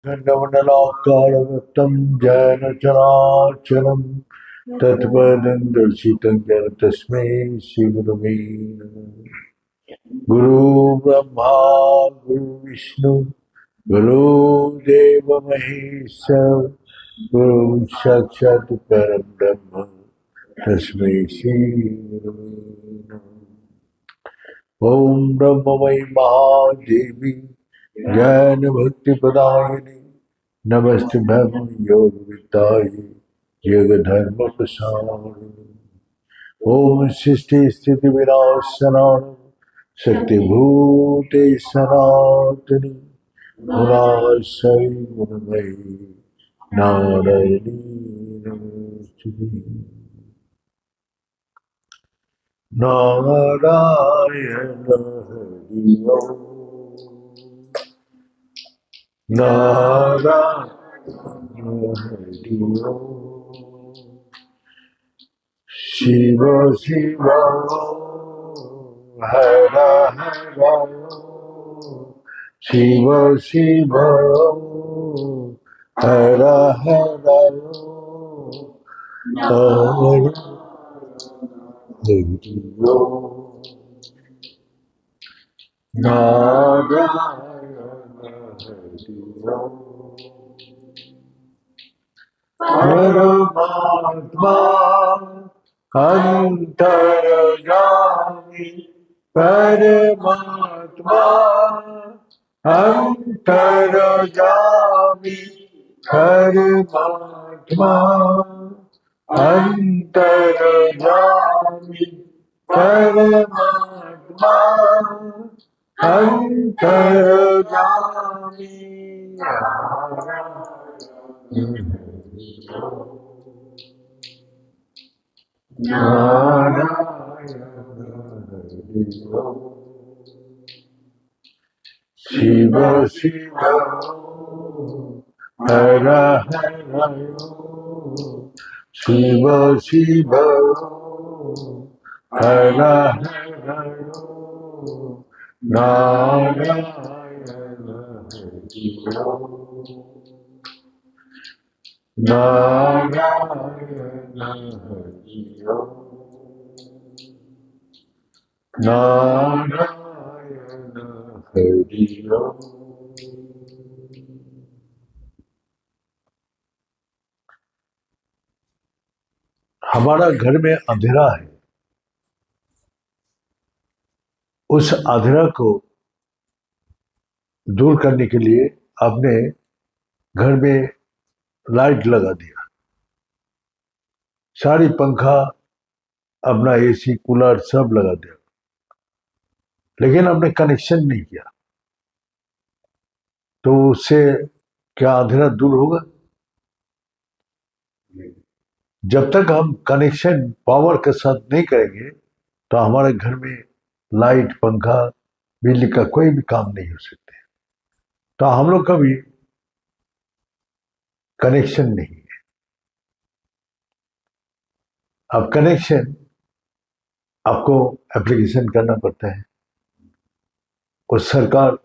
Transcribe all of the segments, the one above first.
खण्डमण्डलाकारवृत्तं जैन चराचरं तत्पदं दर्शितं येन तस्मै श्रीगुरवे नमः। गुरु ब्रह्मा गुरु विष्णु गुरुदेव महेश्वर गुरु साक्षात् परब्रह्म तस्मै श्री गुरवे नमः। ओम ब्रह्ममयी महादेवी ज्ञान भक्ति प्रदायिनी नमस्ते ब्रह्म योग विद्याय योग धर्म प्रसारिणी। ओम सृष्टि स्थिति विनाशनाय शक्ति भूते सनातनी गुणाश्रय गुणमयी नारायणी नमोस्तुते। नारायण हरि ओम नारायण हरि ओम शिव शिव हर हर शिव शिव हर हर हर हरि ओम नारायण हरि ओम परमात्मा अंतर्यामी परमात्मा अंतर्यामी परमात्मा अंतर्यामी परमात्मा अंतर्यामी नारायण हरि ओम शिव शिव हर हर शिव शिव हर हर नारायण हरि ओम नारायण हरि ओम नारायण हरि ओम। हमारा घर में अंधेरा है, उस अंधेरा को दूर करने के लिए आपने घर में लाइट लगा दिया, सारी पंखा अपना एसी कूलर सब लगा दिया, लेकिन आपने कनेक्शन नहीं किया, तो उससे क्या अंधेरा दूर होगा? जब तक हम कनेक्शन पावर के साथ नहीं करेंगे तो हमारे घर में लाइट पंखा बिजली का कोई भी काम नहीं हो सकते। तो हम लोग का भी कनेक्शन नहीं है। अब कनेक्शन आपको एप्लीकेशन करना पड़ता है, और सरकार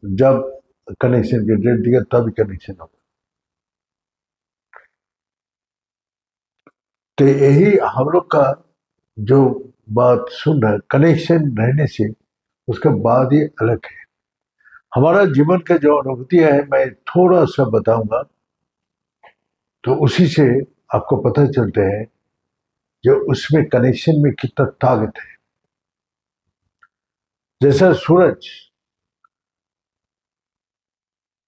जब कनेक्शन की डेट दिया तभी कनेक्शन होगा। तो यही हम लोग का जो बात सुन रहा है, कनेक्शन रहने से उसका बात ही अलग है। हमारा जीवन का जो अनुभूति है मैं थोड़ा सा बताऊंगा, तो उसी से आपको पता चलता है जो उसमें कनेक्शन में कितना ताकत है। जैसा सूरज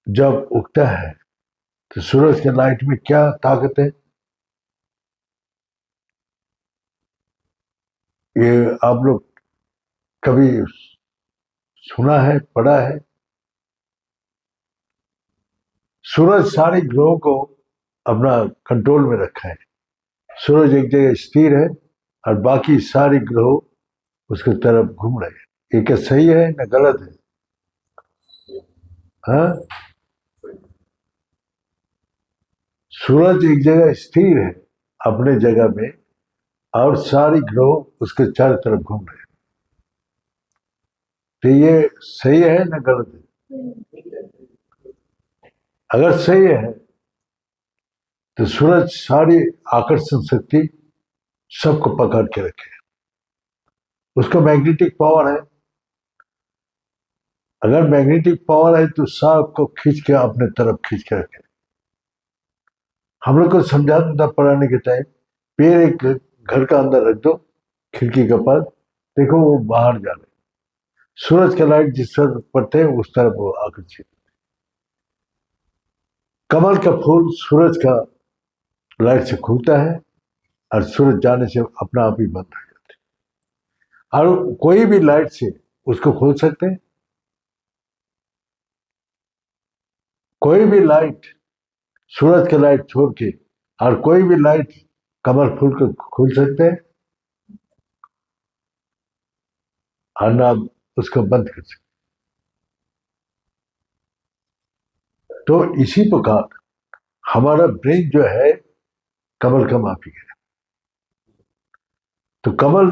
जब उगता है तो सूरज के लाइट में क्या ताकत है, ये आप लोग कभी सुना है, पढ़ा है? सूरज सारे ग्रहों को अपना कंट्रोल में रखा है। सूरज एक जगह स्थिर है और बाकी सारे ग्रह उसके तरफ घूम रहे हैं। ये क्या सही है ना गलत है? हाँ, सूरज एक जगह स्थिर है अपने जगह में और सारे ग्रह उसके चारों तरफ घूम रहे हैं। तो ये सही है ना गलत है? अगर सही है तो सूरज सारी आकर्षण शक्ति सबको पकड़ के रखे, उसका मैग्नेटिक पावर है। अगर मैग्नेटिक पावर है तो सबको खींच के अपने तरफ खींच के रखे। हम लोग को समझाता था पढ़ाने के टाइम, पेड़ एक घर का अंदर रख दो खिड़की के पास, देखो वो बाहर जा रहे, सूरज का लाइट जिस तरफ पड़ते हैं उस तरफ वो आकर्षित। कमल का फूल सूरज का लाइट से खुलता है और सूरज जाने से अपना आप ही बंद हो जाता है। और कोई भी लाइट से उसको खोल सकते हैं, कोई भी लाइट सूरज का लाइट छोड़ के और कोई भी लाइट कमल फूल को खोल सकते हैं और ना उसको बंद कर सकते। तो इसी प्रकार हमारा ब्रेन जो है कमल का माफी है। तो कमल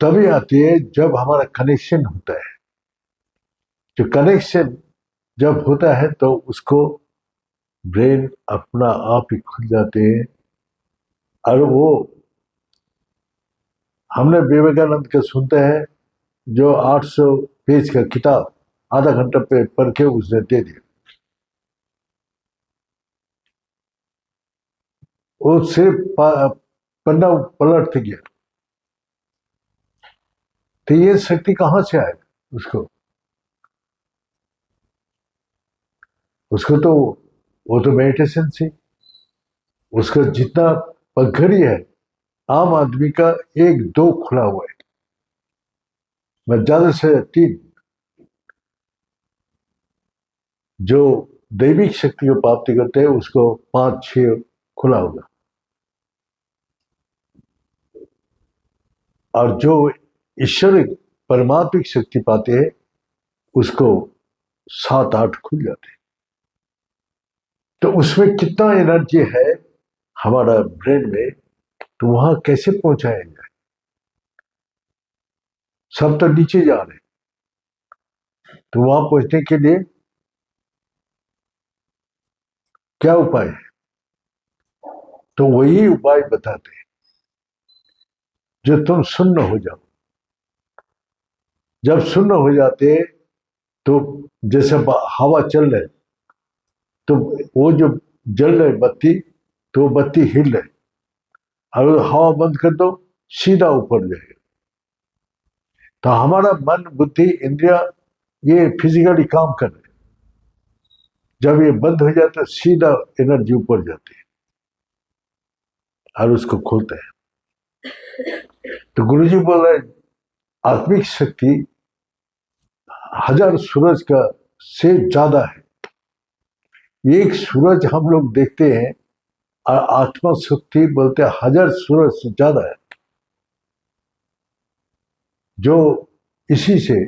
तभी आती है जब हमारा कनेक्शन होता है। जो कनेक्शन जब होता है तो उसको ब्रेन अपना आप ही खुल जाते हैं। और वो हमने विवेकानंद के सुनते हैं, जो 800 पेज का किताब आधा घंटा पे पढ़ के उसने दे दिया, वो सिर्फ पन्ना पलट गया। तो ये शक्ति कहां से आए उसको? उसको तो वो तो मेडिटेशन से, उसका जितना पगड़ी है आम आदमी का 1-2 खुला हुआ है, मैं ज्यादा से 3। जो दैविक शक्ति को प्राप्ति करते हैं उसको 5-6 खुला होगा, और जो ईश्वरिक परमात्मिक शक्ति पाते हैं उसको 7-8 खुल जाते हैं। तो उसमें कितना एनर्जी है हमारा ब्रेन में, तो वहां कैसे पहुंचाया जाए? सब तो नीचे जा रहे, तो वहां पहुंचने के लिए क्या उपाय है? तो वही उपाय बताते हैं जो तुम सुन्न हो जाओ। जब सुन्न हो जाते तो जैसे हवा चल रहे, तो वो जो जल रहे बत्ती, तो बत्ती हिल रहे, और हवा बंद कर दो सीधा ऊपर जाएगा। तो हमारा मन बुद्धि इंद्रिया ये फिजिकली काम कर रहे, जब ये बंद हो जाता है सीधा एनर्जी ऊपर जाती है और उसको खोलते हैं। तो गुरुजी बोल रहे आत्मिक शक्ति 1000 सूरज का से ज्यादा है। एक सूरज हम लोग देखते हैं और आत्मा शक्ति बोलते हैं 1000 सूरज से ज्यादा है, जो इसी से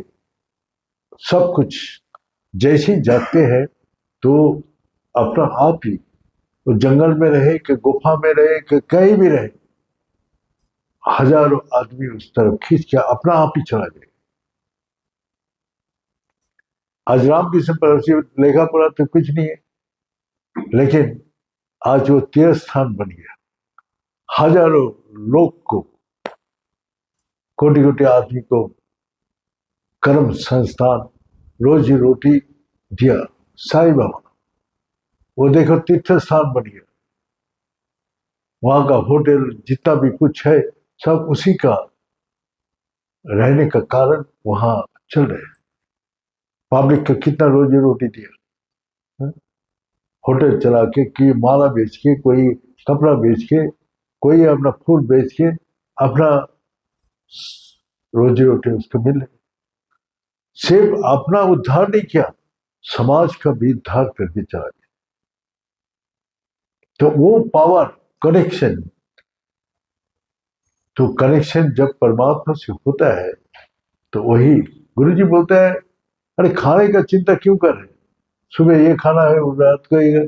सब कुछ जैसे जागते हैं तो अपना आप ही, वो जंगल में रहे कि गुफा में रहे कि कहीं भी रहे, हजारों आदमी उस तरफ खींच के अपना आप ही चला जाए। आज रामकृष्ण परमहंस लेखा पड़ा तो कुछ नहीं है, लेकिन आज वो तीर्थ स्थान बन गया, हजारों लोग को, कोटि कोटि आदमी को कर्म संस्थान, रोजी रोटी दिया साईं बाबा। वो देखो तीर्थ स्थान बन गया, वहां का होटल जितना भी कुछ है सब उसी का रहने का कारण वहां चल रहे हैं। पब्लिक का कितना रोजी रोटी दिया, होटल चला के, कि माला बेच के, कोई कपड़ा बेच के, कोई अपना फूल बेच के अपना रोजी रोटी उसको मिल रही। सिर्फ अपना उद्धार नहीं किया, समाज का भी उद्धार करके चला गया। तो वो पावर कनेक्शन, तो कनेक्शन जब परमात्मा से होता है तो वही गुरुजी बोलते हैं, अरे खाने का चिंता क्यों कर रहे, सुबह ये खाना है रात को ये,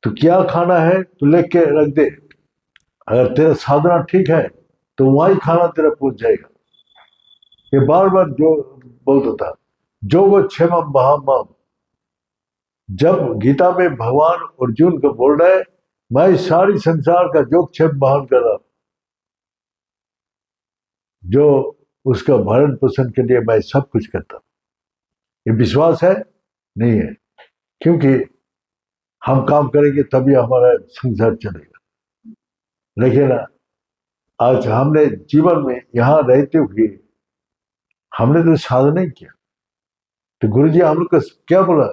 तो क्या खाना है तो लेके के रख दे, अगर तेरा साधना ठीक है तो वही खाना तेरा पहुंच जाएगा। ये बार बार जो बोलता था, जोगो क्षेमम महामम, जब गीता में भगवान अर्जुन को बोल रहे मैं सारी संसार का जोगक्षेम वहन कर रहा, जो उसका भरण पोषण के लिए मैं सब कुछ करता, ये विश्वास है? नहीं है, क्योंकि हम काम करेंगे तभी हमारा संसार चलेगा। लेकिन आज हमने जीवन में यहाँ रहते हुए हमने तो साधना ही किया। तो गुरु जी हम लोग को क्या बोला,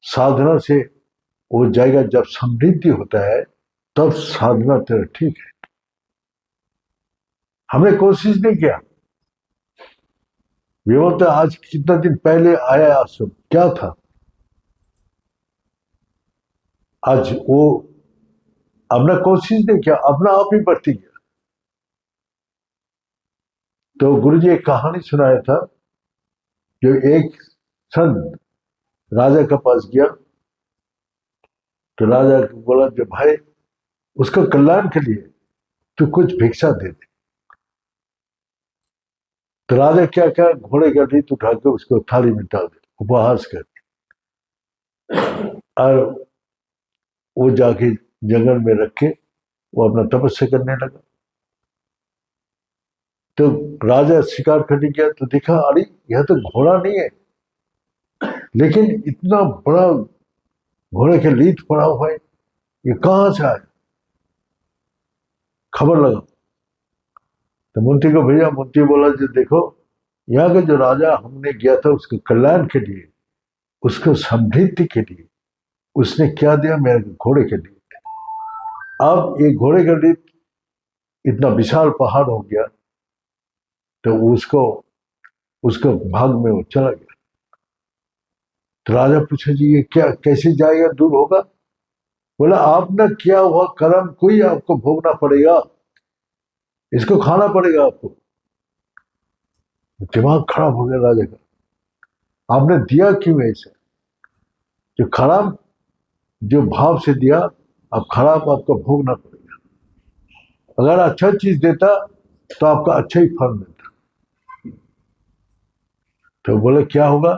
साधना से वो जाएगा, जब समृद्धि होता है तब साधना तेरा ठीक है। हमने कोशिश नहीं किया। विमलता आज कितना दिन पहले आया आश्रम, क्या था? आज वो हमने कोशिश नहीं किया, अपना आप ही बढ़ती गया। तो गुरु जी एक कहानी सुनाया था, जो एक संत राजा के पास गया, तो राजा को बोला जो भाई उसका कल्याण के लिए तू कुछ भिक्षा दे दे। तो राजा क्या क्या घोड़े का रीत उठा के उसको थाली में डाल दे, उपहास कर, और वो जाके जंगल में रख के वो अपना तपस्या करने लगा। तो राजा शिकार करने गया तो देखा अरे यह तो घोड़ा नहीं है, लेकिन इतना बड़ा घोड़े के लीथ पड़ा हुआ है, ये कहां से आया? खबर लगा। तो मंत्री को भेजा, मंत्री बोला जो देखो यहाँ का जो राजा हमने गया था उसके कल्याण के लिए, उसको समृद्धि के लिए उसने क्या दिया मेरे घोड़े के लिए। अब ये घोड़े का लीथ इतना विशाल पहाड़ हो गया, तो उसको भाग में वो चला गया। तो राजा पूछा जी ये क्या कैसे जाएगा, दूर होगा? बोला आपने किया हुआ कर्म कोई आपको भोगना पड़ेगा, इसको खाना पड़ेगा आपको। दिमाग खराब हो गया राजा का, आपने दिया क्यों ऐसे? जो खराब जो भाव से दिया, अब खराब आपको भोगना पड़ेगा। अगर अच्छा चीज देता तो आपका अच्छा ही फल मिलता। तो बोले क्या होगा?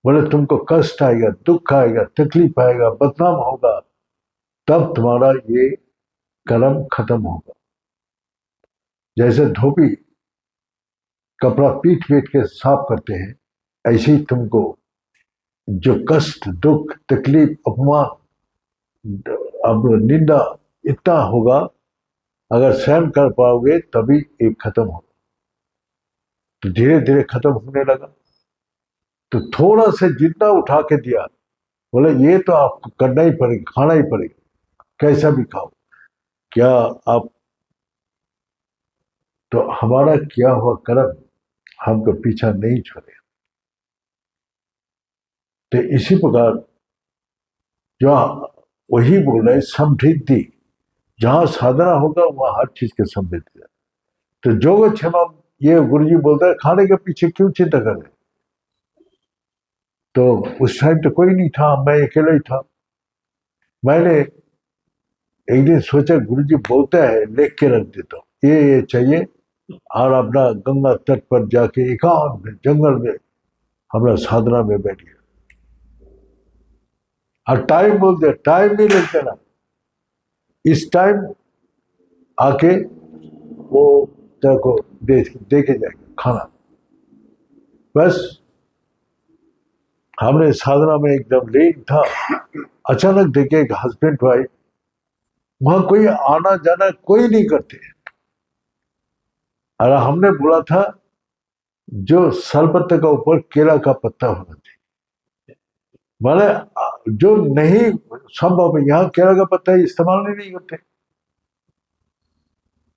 बोले तुमको कष्ट आएगा, दुख आएगा, तकलीफ आएगा, बदनाम होगा, तब तुम्हारा ये कर्म खत्म होगा। जैसे धोबी कपड़ा पीट पीट के साफ करते हैं, ऐसे ही तुमको जो कष्ट, दुख, तकलीफ, अपमान, अब निंदा इतना होगा, अगर सहन कर पाओगे तभी एक खत्म होगा। तो धीरे धीरे खत्म होने लगा। तो थोड़ा से जितना उठा के दिया, बोले ये तो आपको करना ही पड़ेगा, खाना ही पड़ेगा, कैसा भी खाओ। क्या आप, तो हमारा किया हुआ कर्म हमको पीछा नहीं छोड़े। तो इसी प्रकार जो वही बोल रहे समृद्धि, जहां साधना होगा वहां हर चीज की समृद्धि है। तो जोग क्षमा, ये गुरु जी बोलते हैं खाने के पीछे क्यों चिंता कर रहे? तो उस टाइम तो कोई नहीं था, मैं अकेला ही था। मैंने एक दिन सोचा गुरु जी बोलते हैं लिख के रख देता हूँ ये चाहिए, और अपना गंगा तट पर जाके एकांत में जंगल में अपना साधना में बैठ गया। और टाइम बोल दिया, टाइम नहीं लिख देना, इस टाइम आके वो तेरे को दे के जाएगा खाना। बस हमने साधना में एकदम लीन था। अचानक देखे एक हस्बैंड वाइफ, वहां कोई आना जाना कोई नहीं करते, और हमने बोला था जो सलपत्ते का ऊपर केला का पत्ता होना चाहिए, माने जो नहीं संभव है, यहाँ केला का पत्ता इस्तेमाल नहीं होते,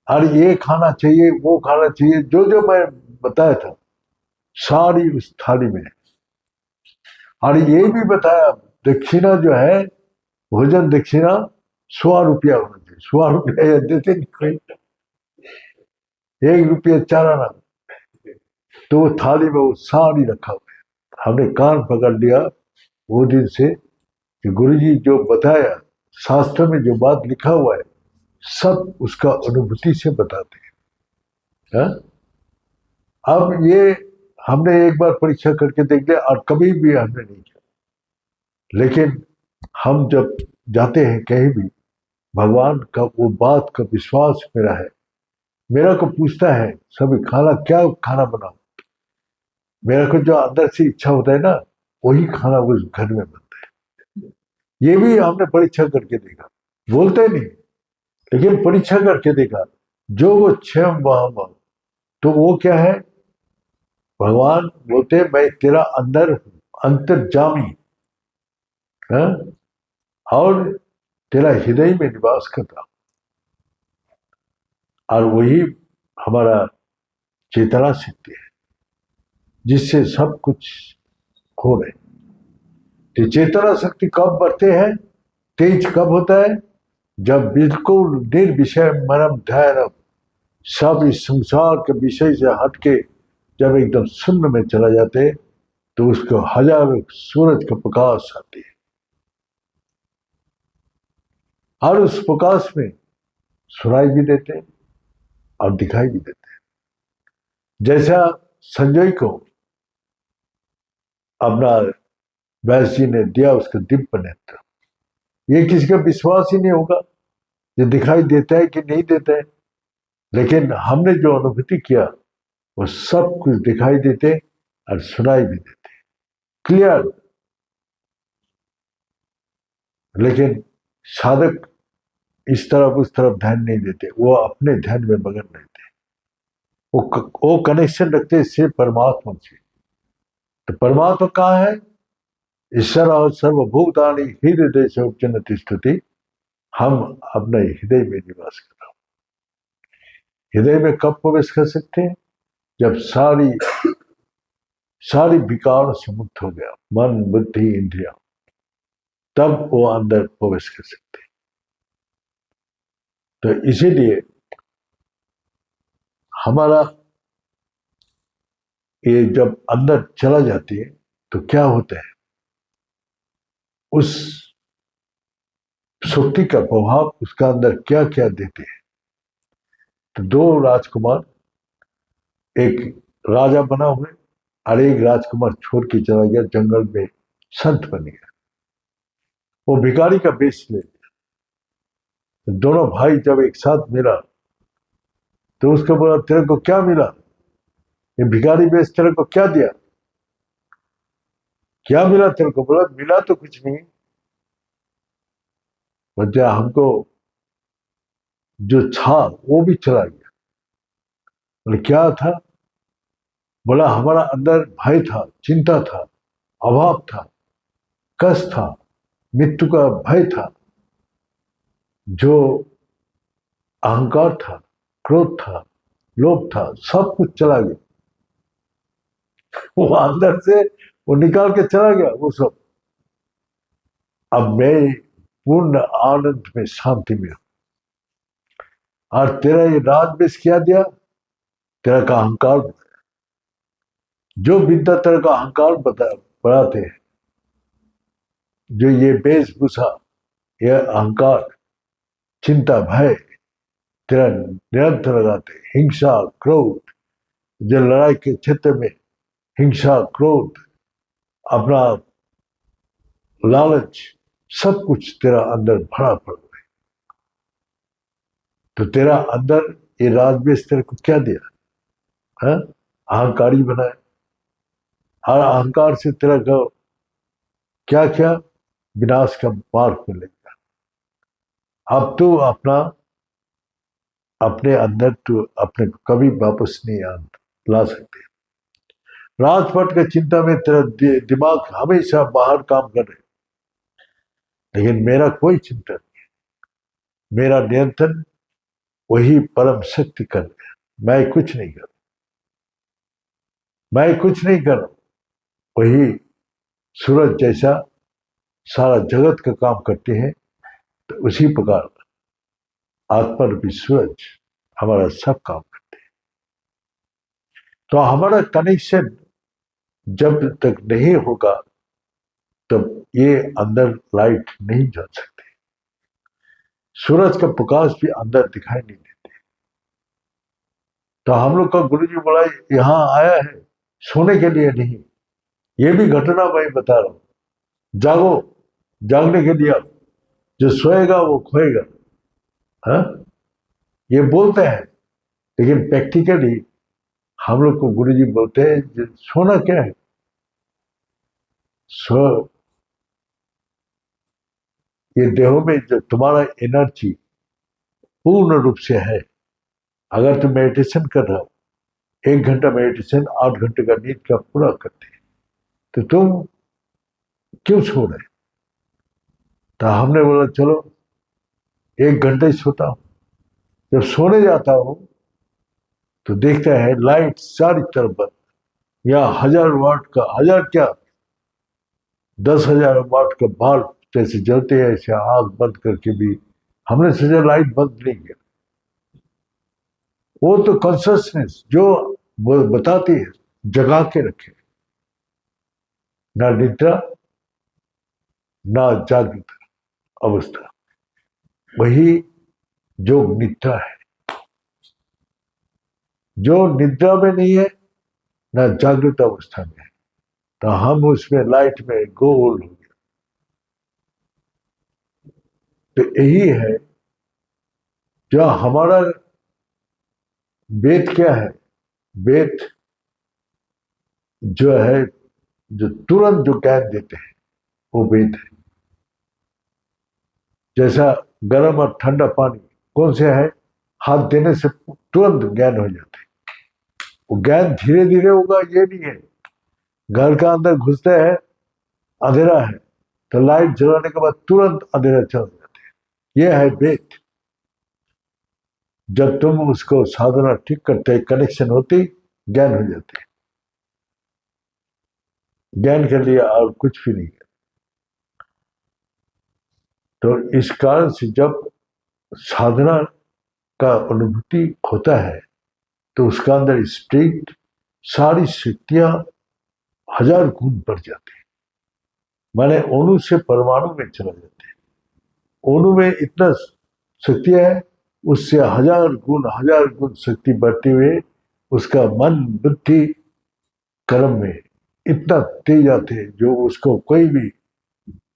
और ये खाना चाहिए वो खाना चाहिए, जो जो मैं बताया था सारी उस थाली में। और ये भी बताया दक्षिणा जो है, भोजन दक्षिणा 100 रुपया होना चाहिए। 100 रुपया देते नहीं कोई, 1 रुपया 4 आना। तो वो थाली में वो सारी रखा हुआ है। हमने कान पकड़ लिया वो दिन से कि गुरु जी जो बताया, शास्त्र में जो बात लिखा हुआ है, सब उसका अनुभूति से बताते हैं। अब ये हमने एक बार परीक्षा करके देख लिया और कभी भी हमने नहीं किया। लेकिन हम जब जाते हैं कहीं भी, भगवान का वो बात का विश्वास मेरा है। मेरा को पूछता है सभी खाना क्या खाना बनाओ, मेरा को जो अंदर से इच्छा होता है ना, वही खाना उस घर में बनता है। ये भी हमने परीक्षा करके देखा, बोलते नहीं लेकिन परीक्षा करके देखा। जो वो क्षम वहां, तो वो क्या है, भगवान बोलते मैं तेरा अंदर हूं, अंतर्जामी, हाँ? और तेरा हृदय में निवास करता, और वही हमारा चेतना शक्ति है जिससे सब कुछ हो रहे। तो चेतना शक्ति कब बढ़ते हैं, तेज कब होता है, जब बिल्कुल निर्विषय मरम ध्यान, सब इस संसार के विषय से हटके जब एकदम शून्य में चला जाते, तो उसको हजारों सूरज का प्रकाश आती है, और उस प्रकाश में सुनाई भी देते हैं और दिखाई भी देते हैं। जैसा संजय को अपना व्यास जी ने दिया उसका दिव्य नेत्र, ये किसी का विश्वास ही नहीं होगा ये दिखाई देता है कि नहीं देता है, लेकिन हमने जो अनुभूति किया वो सब कुछ दिखाई देते और सुनाई भी देते क्लियर। लेकिन साधक इस तरफ उस तरफ ध्यान नहीं देते, वो अपने ध्यान में मगन रहते, वो कनेक्शन रखते सिर्फ परमात्मा से। तो परमात्मा कहाँ है, ईश्वर और सर्वभूतानि हृदय से उपचन्न तिष्ठति, हम अपने हृदय में निवास कर रहे हैं। हृदय में कब प्रवेश कर सकते हैं, जब सारी विकार से मुक्त हो गया मन बुद्धि इंद्रिया, तब वो अंदर प्रवेश कर सकते हैं। तो इसीलिए हमारा ये जब अंदर चला जाती है तो क्या होता है, उस शक्ति का प्रभाव उसका अंदर क्या क्या देते हैं। तो दो राजकुमार, एक राजा बना हुआ और एक राजकुमार छोड़ के चला गया जंगल में, संत बन गया, वो भिखारी का वेश ले लिया। तो दोनों भाई जब एक साथ मिला तो उसको बोला तेरे को क्या मिला, ये भिखारी वेश तेरे को क्या दिया, क्या मिला तेरे को, बोला मिला तो कुछ नहीं, बच्चा हमको जो था वो भी चला गया। बोले क्या था, बोला हमारा अंदर भय था, चिंता था, अभाव था, कष्ट था, मृत्यु का भय था, जो अहंकार था, क्रोध था, लोभ था, सब कुछ चला गया। वो अंदर से वो निकाल के चला गया वो सब। अब मैं पूर्ण आनंद में शांति में हूं। और तेरा ये राजवेश क्या दिया, तेरा का अहंकार, जो विद्या तेरा का अहंकार बढ़ाते हैं, जो ये वेशभूषा, यह अहंकार, चिंता, भय तेरा निरंतर लगाते, हिंसा क्रोध, जो लड़ाई के क्षेत्र में हिंसा क्रोध, अपना लालच, सब कुछ तेरा अंदर भरा पड़ गया। तो तेरा अंदर ये राजवेश तेरे को क्या दिया है, अहंकारी बनाए, हर अहंकार से तेरा क्या क्या विनाश का मार्ग मिलेगा। अब तू अपना अपने अंदर तू अपने को कभी वापस नहीं ला सकते। राजपट के चिंता में तेरा दिमाग हमेशा बाहर काम कर रहे, लेकिन मेरा कोई चिंता नहीं, मेरा नियंत्रण वही परम शक्ति कर गया। मैं कुछ नहीं कर, मैं कुछ नहीं कर, वही सूरज जैसा सारा जगत का काम करते हैं। तो उसी प्रकार आत्मा रूपी सूरज हमारा सब काम करते हैं। तो हमारा कनेक्शन जब तक नहीं होगा तब ये अंदर लाइट नहीं जल सकती, सूरज का प्रकाश भी अंदर दिखाई नहीं देते। तो हम लोग का गुरु जी बोला यहां आया है सोने के लिए नहीं, ये भी घटना मैं बता रहा हूं, जागो। जागने के लिए जो सोएगा वो खोएगा। हाँ, ये बोलते हैं, लेकिन प्रैक्टिकली हम लोग को गुरु जी बोलते हैं सोना क्या है। सो ये देहों में जो तुम्हारा एनर्जी पूर्ण रूप से है, अगर तुम मेडिटेशन कर रहे हो, 1 घंटा मेडिटेशन 8 घंटे का नींद का पूरा करते हैं, तो तुम क्यों सो रहे? तो हमने बोला चलो 1 घंटा ही सोता हूं। जब सोने जाता हूं तो देखता है लाइट सारी तरफ बंद, या 1000 वाट का, हजार क्या, 10,000 वाट का बल्ब जैसे जलते हैं, ऐसे आग बंद करके भी हमने सोचा लाइट बंद नहीं किया। वो तो कॉन्सियसनेस जो वो बताती है जगा के रखे, ना निद्रा ना जागृत अवस्था, वही जो निद्रा है। जो निद्रा में नहीं है ना जागृत अवस्था में है, तो हम उसमें लाइट में गोल हो गया। तो यही है जो हमारा वेद क्या है। वेद जो है, जो तुरंत जो ज्ञान देते हैं वो वेद है। जैसा गर्म और ठंडा पानी कौन से है, हाथ देने से तुरंत ज्ञान हो जाता है। वो ज्ञान धीरे धीरे होगा ये नहीं है। घर का अंदर घुसते हैं, अंधेरा है, तो लाइट जलाने के बाद तुरंत अंधेरा चल जाता है। यह है वेद। जब तुम उसको साधना ठीक करते, कनेक्शन होती, ज्ञान हो जाते हैं। ज्ञान के लिए और कुछ भी नहीं है। तो इस कारण से जब साधना का अनुभूति होता है तो उसका अंदर स्पिरिट सारी शक्तियां 1000 गुण बढ़ जाती है। माने अणु से परमाणु में चला जाते हैं। अणु में इतना शक्तियां है, उससे 1000 गुण शक्ति बढ़ते हुए उसका मन बुद्धि कर्म में इतना तेज आते हैं जो उसको कोई भी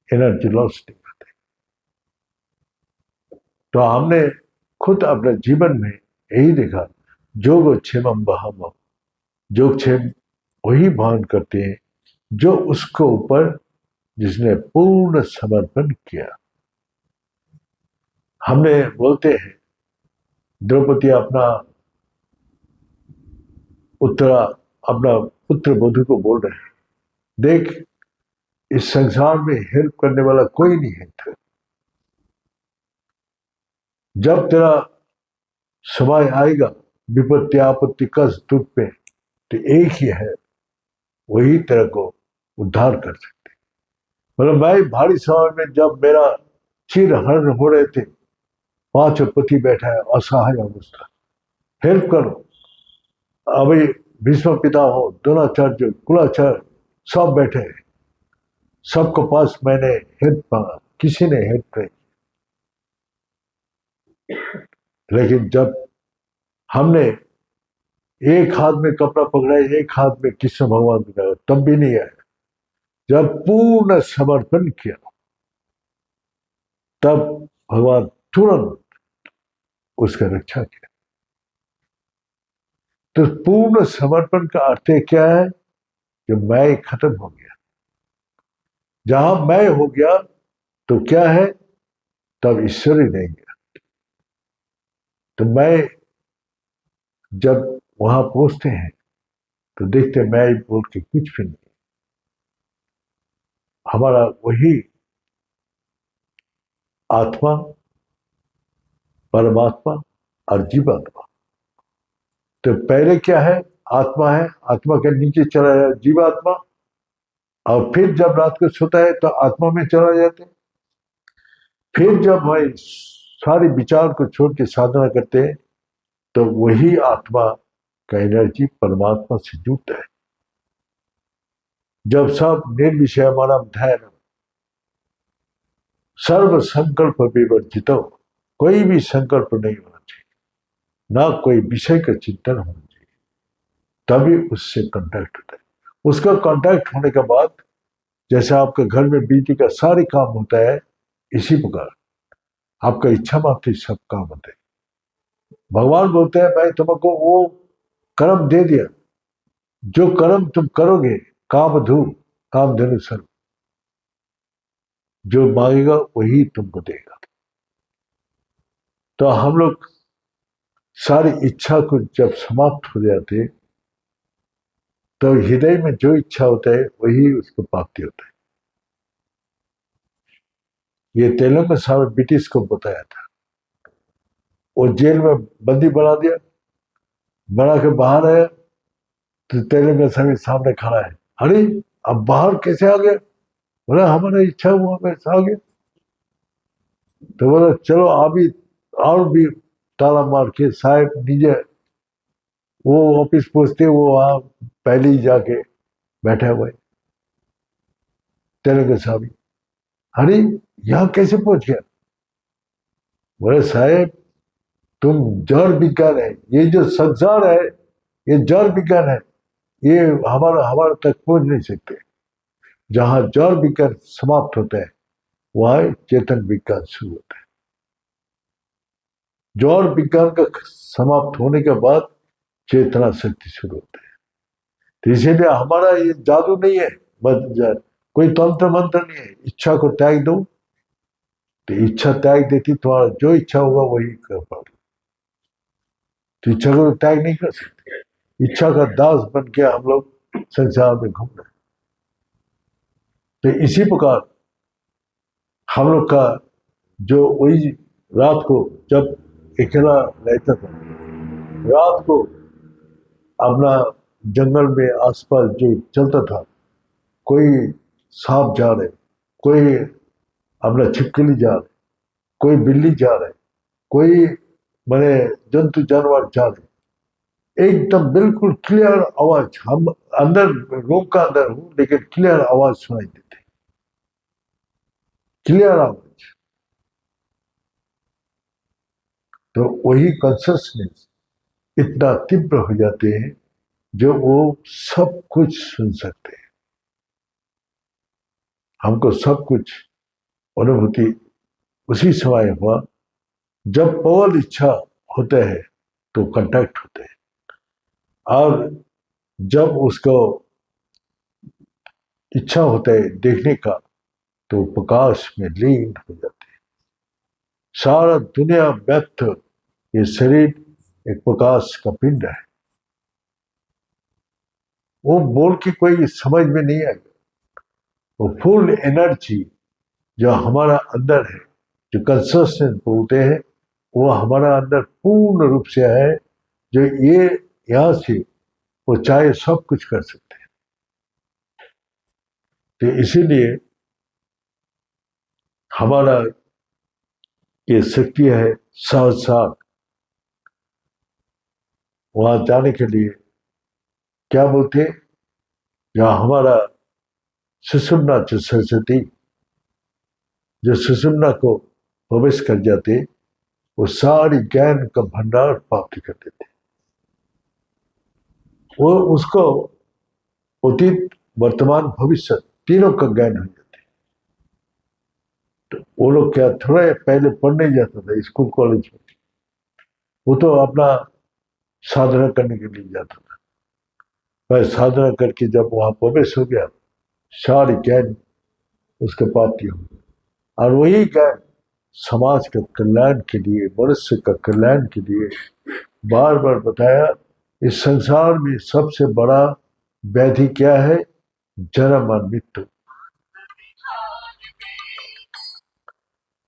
एनर्जी लॉस नहीं करते। तो हमने खुद अपने जीवन में यही देखा, जोग क्षेमम बहम, जोग क्षेम वही भान करते हैं जो उसको ऊपर जिसने पूर्ण समर्पण किया। हमने बोलते हैं द्रौपदी अपना उत्तरा अपना पुत्र वधु को बोल रहे हैं, देख इस संसार में हेल्प करने वाला कोई नहीं है। जब तेरा समय आएगा विपत्ति आपत्ति कष्ट दुख पे, तो एक ही है, वही तेरे को उद्धार कर सकते। मतलब भाई भारी समय में जब मेरा चिर हरण हो रहे थे, 5 पति बैठा है असहाय अवस्था, हेल्प करो। अभी भीष्म पिता हो, द्रोणाचार्य, कुलाचार्य सब बैठे हैं, सबको पास मैंने हेल्प मांगा, किसी ने हेल्प नहीं। लेकिन जब हमने एक हाथ में कपड़ा पकड़ा, एक हाथ में कृष्ण भगवान पकड़ा, तब भी नहीं आया। जब पूर्ण समर्पण किया तब भगवान तुरंत उसका रक्षा किया। तो पूर्ण समर्पण का अर्थ क्या है कि मैं खत्म हो गया। जहां मैं हो गया तो क्या है, तब ईश्वर ही नहीं गया। तो मैं जब वहां पहुंचते हैं तो देखते मैं बोल के कुछ भी नहीं, हमारा वही आत्मा परमात्मा और जीवात्मा। तो पहले क्या है, आत्मा है, आत्मा के नीचे चला जाए जीवात्मा, और फिर जब रात को सोता है तो आत्मा में चला जाते हैं। फिर जब भाई सारे विचार को छोड़ के साधना करते हैं तो वही आत्मा का एनर्जी परमात्मा से जुड़ता है। जब सब निर्विषय मानव ध्यान सर्व संकल्प विवर्जित, कोई भी संकल्प नहीं होना चाहिए, ना कोई विषय का चिंतन होना चाहिए, तभी उससे कांटेक्ट होता है। उसका कांटेक्ट होने के बाद जैसे आपके घर में बिजली का सारे काम होता है, इसी प्रकार आपका इच्छा मात्र सब काम होते हैं। भगवान बोलते हैं भाई तुमको वो कर्म दे दिया, जो कर्म तुम करोगे काम धू काम धनु सर्व, जो मांगेगा वही तुमको देगा। तो हम लोग सारी इच्छा को जब समाप्त हो जाते तो हृदय में जो इच्छा होता है वही उसको प्राप्ति होता है। ये तेलंगाना साहब ब्रिटिश को बताया था, वो जेल में बंदी बना दिया, बना के बाहर आया तो तेलंगाना साहब सामने खड़ा है, अरे अब बाहर कैसे आ गया? बोला हमारा इच्छा हुआ वैसे आ गया। तो बोला चलो अभी और भी ताला मार के साहब नीचे वो ऑफिस पहुंचते वो वहां पहले ही जाके बैठा हुआ है तेलंगाना साहब। अरे यहाँ कैसे पहुंच गया? बोले साहब तुम जड़ विज्ञान है, ये जो संसार है ये जड़ विज्ञान है, ये हमारा हमारे तक पहुंच नहीं सकते। जहां जड़ विज्ञान समाप्त होता है वहां चेतन विज्ञान शुरू होता है। जड़ विज्ञान का समाप्त होने के बाद चेतना शक्ति शुरू होता है। तो इसीलिए हमारा ये जादू नहीं है, कोई तंत्र मंत्र नहीं है। इच्छा को त्याग दो तो इच्छा त्याग देती, तुम्हारा जो इच्छा होगा वही कर पाओगे। तो इच्छा को त्याग नहीं कर सकते, इच्छा का दास बन के हम लोग संसार में घूम रहे। तो इसी प्रकार हम लोग का जो वही रात को जब अकेला रहता था, रात को अपना जंगल में आसपास जो चलता था, कोई सांप जा रहे, कोई अपना छिपकली जा रहे, कोई बिल्ली जा रहे, कोई बड़े जंतु जानवर जा रहे, एकदम बिल्कुल क्लियर आवाज, हम अंदर रूम का अंदर हूं लेकिन क्लियर आवाज सुनाई देती, क्लियर आवाज। तो वही कॉन्शियसनेस इतना तीव्र हो जाते हैं जो वो सब कुछ सुन सकते हैं। हमको सब कुछ अनुभूति उसी समय हुआ जब प्रबल इच्छा होते हैं तो कांटेक्ट होते हैं, और जब उसको इच्छा होता है देखने का तो प्रकाश में लीन हो जाते हैं। सारा दुनिया व्यक्त, ये शरीर एक प्रकाश का पिंड है, वो बोल के कोई समझ में नहीं आएगा। वो फुल एनर्जी जो हमारा अंदर है, जो कंसिस्टेंस बोलते हैं, वो हमारा अंदर पूर्ण रूप से है, जो ये यहाँ से वो चाहे सब कुछ कर सकते हैं। तो इसीलिए हमारा ये शक्ति है साथ वहां जाने के लिए। क्या बोलते, जहाँ हमारा सुषुम्ना जो सरस्वती जो सुषुम्ना को प्रवेश कर जाते, वो सारी ज्ञान का भंडार प्राप्त करते थे। वो उसको अतीत वर्तमान भविष्य तीनों का ज्ञान हो जाते। तो वो लोग क्या थोड़ा पहले पढ़ने जाता था स्कूल कॉलेज में, वो तो अपना साधना करने के लिए जाता था। वह साधना करके जब वहां प्रवेश हो गया, सारी ज्ञान उसके प्राप्ति हो, और वही ज्ञान समाज के कल्याण के लिए, मनुष्य का कल्याण के लिए बार बार बताया। इस संसार में सबसे बड़ा व्याधि क्या है? जन्म और मृत्यु।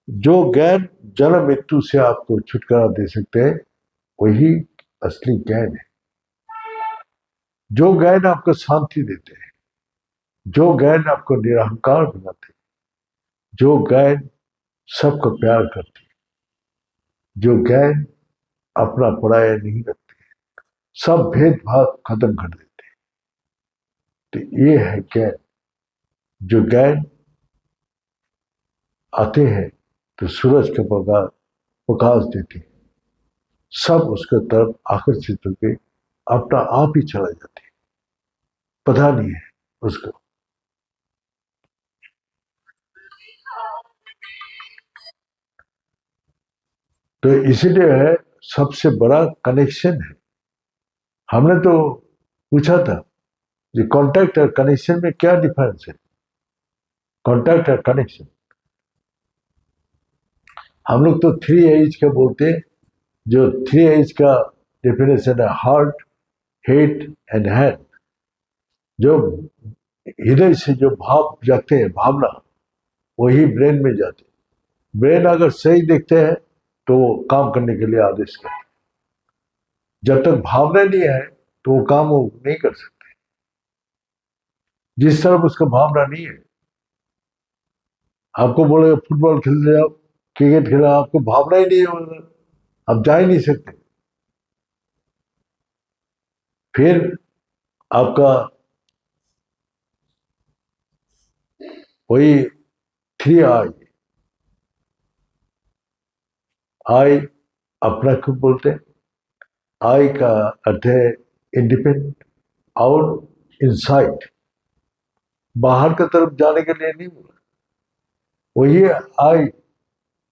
जो ज्ञान जन्म मृत्यु से आपको छुटकारा दे सकते हैं वही असली ज्ञान है। जो ज्ञान आपको शांति देते हैं, जो ज्ञान आपको निरहंकार बनाते हैं, जो ज्ञान सबको प्यार करते हैं, जो ज्ञान अपना पराया नहीं रखते, सब भेदभाव खत्म कर देते हैं। तो ये है ज्ञान। जो ज्ञान आते हैं तो सूरज के प्रकाश देते हैं, सब उसके तरफ आकर्षित होकर अपना आप ही चला जाते हैं, पता नहीं है उसको। तो इसलिए है सबसे बड़ा कनेक्शन है। हमने तो पूछा था कि कॉन्टैक्ट और कनेक्शन में क्या डिफरेंस है। कॉन्टैक्ट और कनेक्शन, हम लोग तो 3 H का बोलते हैं। जो 3H का डेफिनेशन है हार्ट, हेट एंड हैंड। जो हृदय से जो भाव जागते हैं, भावना, वही ब्रेन में जाते हैं। ब्रेन अगर सही देखते हैं तो वो काम करने के लिए आदेश करते हैं। जब तक भावना नहीं है तो वो काम वो नहीं कर सकते। जिस तरफ उसका भावना नहीं है, आपको बोले फुटबॉल खेलने जाओ, क्रिकेट खेलो, आपको भावना ही नहीं है, आप जा ही नहीं सकते। फिर आपका वही 3 I। आई अपना क्यों बोलते हैं? आई का अर्थ है इंडिपेंडेंट और इनसाइड, बाहर की तरफ जाने के लिए नहीं बोला। वही आई,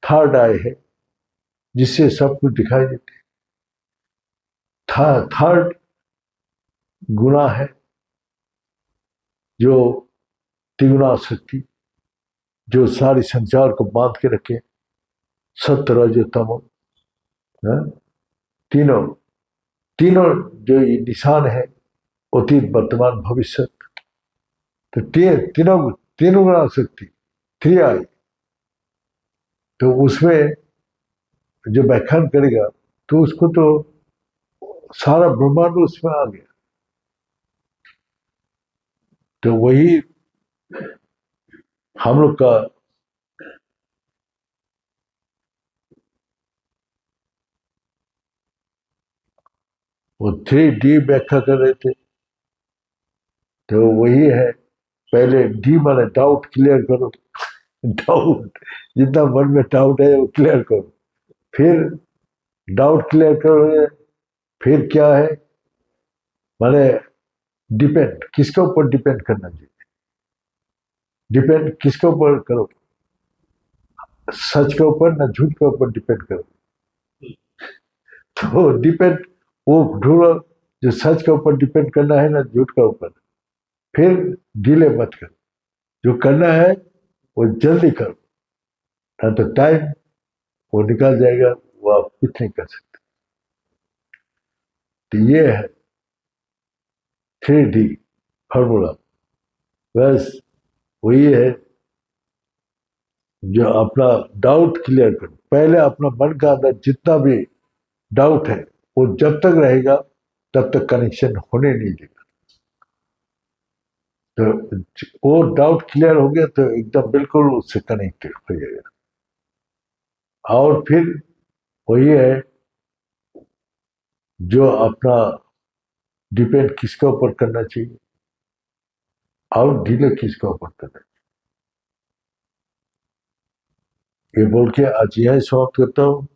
थर्ड आई है जिससे सब कुछ दिखाई देते है। थर्ड गुना है जो तिगुना शक्ति, जो सारी संसार को बांध के रखे, सत्य रज तमो। तीनों तीनों जो ये निशान है, अतीत वर्तमान भविष्य, तो तीनों गुना शक्ति 3I। तो उसमें जो व्याख्यान करेगा तो उसको तो सारा ब्रह्मांड उसमें आ गया। तो वही हम लोग का वो 3D व्याख्या कर रहे थे। तो वही है, पहले डी माने डाउट क्लियर करो। डाउट, जितना मन में डाउट है वो क्लियर करो। फिर डाउट क्लियर करोगे, फिर क्या है माने डिपेंड, किसके ऊपर डिपेंड करना चाहिए? डिपेंड किसके ऊपर करो? सच के ऊपर ना झूठ के ऊपर डिपेंड करो। तो डिपेंड वो ढूंढो जो सच के ऊपर डिपेंड करना है ना झूठ के ऊपर। फिर डिले मत करो, जो करना है वो जल्दी करो, ना तो टाइम वो निकल जाएगा, वो आप कुछ नहीं कर सकते। तो ये है 3D फॉर्मूला। बस वही है, जो अपना डाउट क्लियर करो। पहले अपना मन का अंदर जितना भी डाउट है वो जब तक रहेगा तब तक कनेक्शन होने नहीं देगा। तो वो डाउट क्लियर हो गया तो एकदम बिल्कुल उससे कनेक्टेड हो जाएगा। और फिर वही है, जो अपना डिपेंड किसके ऊपर करना चाहिए और डिले किसके ऊपर करना चाहिए, ये बोल के आज यह समाप्त करता हूँ।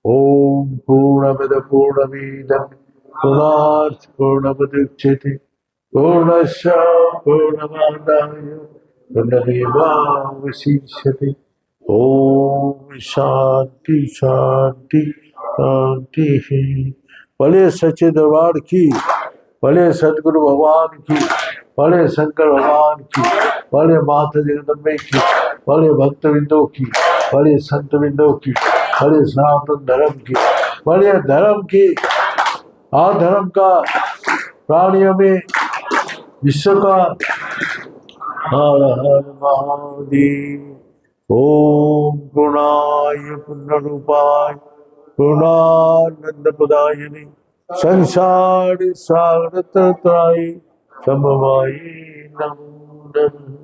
ओम पूर्णमद पूर्णमिदं पूर्णात् पूर्णमुदच्यते पूर्णस्य पूर्णमादाय पूर्णमेवावशिष्यते। ओम शांति शांति शांति। भले सच्चे दरबार की, भले सदगुरु भगवान की, भले शंकर भगवान की, भले माता जगदम्बे की, भले भक्त बिंदों की, भले संत बिंदों की, भले सनातन धर्म की, भले धर्म की, धर्म का, प्राणियों में, विश्व का। हर हर महादेव। ओम पूर्णाय पूर्णरूपाय पूर्णानंद प्रदायिने संसार सागर तराय समवायी नमो नमः।